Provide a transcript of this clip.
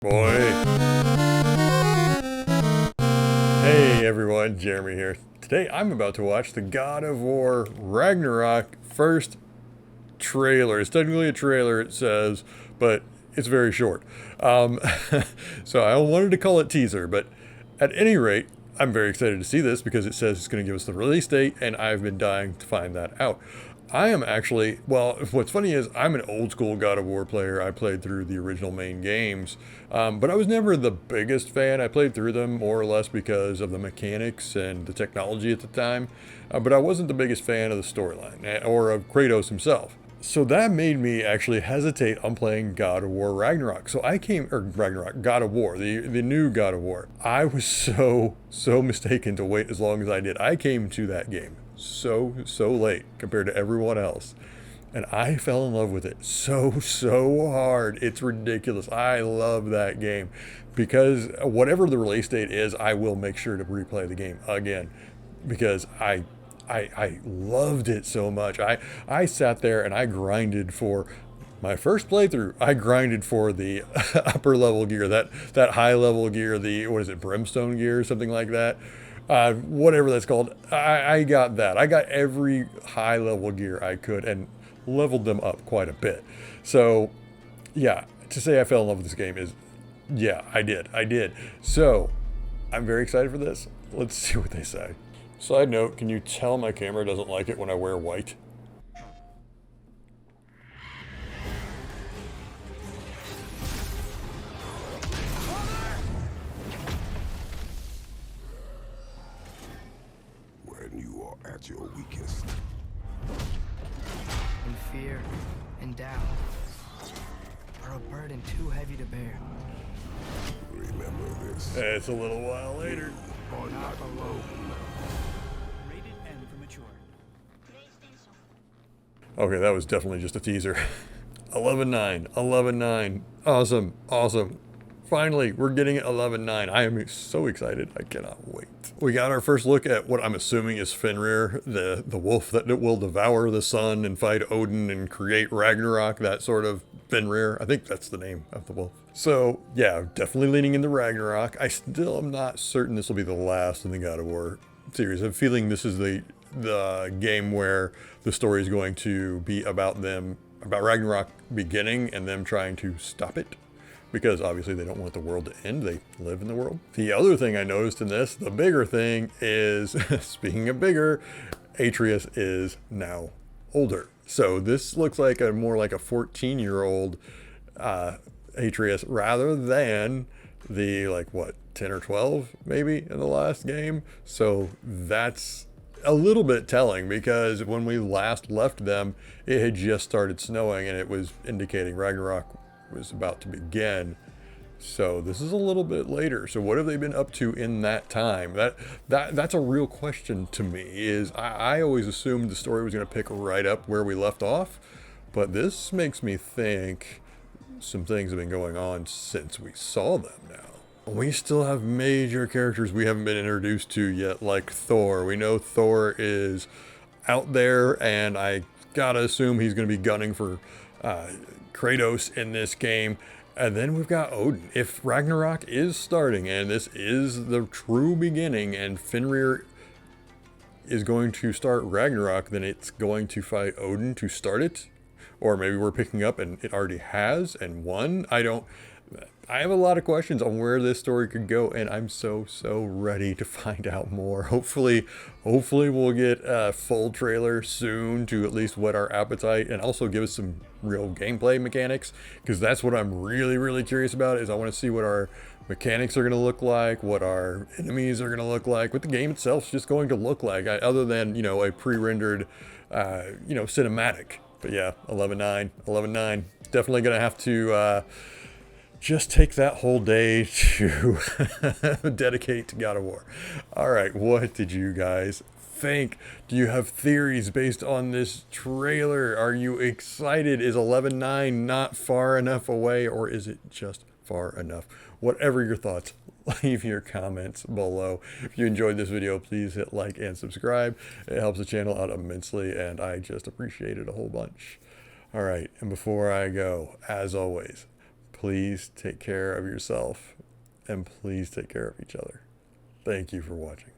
Boy. Hey everyone, Jeremy here. Today I'm about to watch the God of War Ragnarok first trailer. It's technically a trailer, it says, but it's very short. So I wanted to call it teaser, but at any rate, I'm very excited to see this because it says it's going to give us the release date, and I've been dying to find that out. I am actually, well, what's funny is I'm an old school God of War player. I played through the original main games, but I was never the biggest fan. I played through them more or less because of the mechanics and the technology at the time, but I wasn't the biggest fan of the storyline or of Kratos himself. So that made me actually hesitate on playing God of War Ragnarok. So I came, or Ragnarok, God of War, the new God of War. I was so mistaken to wait as long as I did. I came to that game so late compared to everyone else. And I fell in love with it so hard. It's ridiculous. I love that game because whatever the release date is, I will make sure to replay the game again because I loved it so much. I sat there and I grinded for my first playthrough. I grinded for the upper level gear, that high level gear, the, what is it, brimstone gear or something like that. Whatever that's called. I got that. I got every high level gear I could and leveled them up quite a bit. So yeah, to say I fell in love with this game is, yeah, I did. So I'm very excited for this. Let's see what they say. Side note, can you tell my camera doesn't like it when I wear white? When you are at your weakest, And fear and doubt are a burden too heavy to bear. remember this. It's a little while later. Are not alone. Rated M for mature. Okay, that was definitely just a teaser. 11-9, 11-9. Awesome. Finally, we're getting it 11-9. I am so excited. I cannot wait. We got our first look at what I'm assuming is Fenrir, the wolf that will devour the sun and fight Odin and create Ragnarok, that sort of Fenrir. I think that's the name of the wolf. So, yeah, definitely leaning into Ragnarok. I still am not certain this will be the last in the God of War series. I have a feeling this is the game where the story is going to be about Ragnarok beginning and them trying to stop it. Because obviously they don't want the world to end. They live in the world. The other thing I noticed in this, the bigger thing is, speaking of bigger, Atreus is now older. So this looks like more like a 14-year-old Atreus rather than the, like, what, 10 or 12 maybe in the last game. So that's a little bit telling because when we last left them, it had just started snowing and it was indicating Ragnarok was about to begin. So this is a little bit later. So what have they been up to in that time? That's a real question to me. Is I always assumed the story was going to pick right up where we left off, but this makes me think some things have been going on since we saw them now. We still have major characters we haven't been introduced to yet, like Thor. We know Thor is out there, and I gotta assume he's going to be gunning for Kratos in this game. And then we've got Odin. If Ragnarok is starting and this is the true beginning and Fenrir is going to start Ragnarok, then it's going to fight Odin to start it. Or maybe we're picking up and it already has and won. I have a lot of questions on where this story could go, and I'm so ready to find out more. Hopefully we'll get a full trailer soon to at least whet our appetite and also give us some real gameplay mechanics, because that's what I'm really curious about. Is I want to see what our mechanics are going to look like, what our enemies are going to look like, what the game itself is just going to look like, other than, you know, a pre-rendered, cinematic. But yeah, 11-9, 11-9. Definitely going to have to just take that whole day to dedicate to God of War. All right, what did you guys think? Do you have theories based on this trailer? Are you excited? Is 11-9 not far enough away, or is it just far enough? Whatever your thoughts, leave your comments below. If you enjoyed this video, please hit like and subscribe. It helps the channel out immensely, and I just appreciate it a whole bunch. All right, and before I go, as always, please take care of yourself and please take care of each other. Thank you for watching.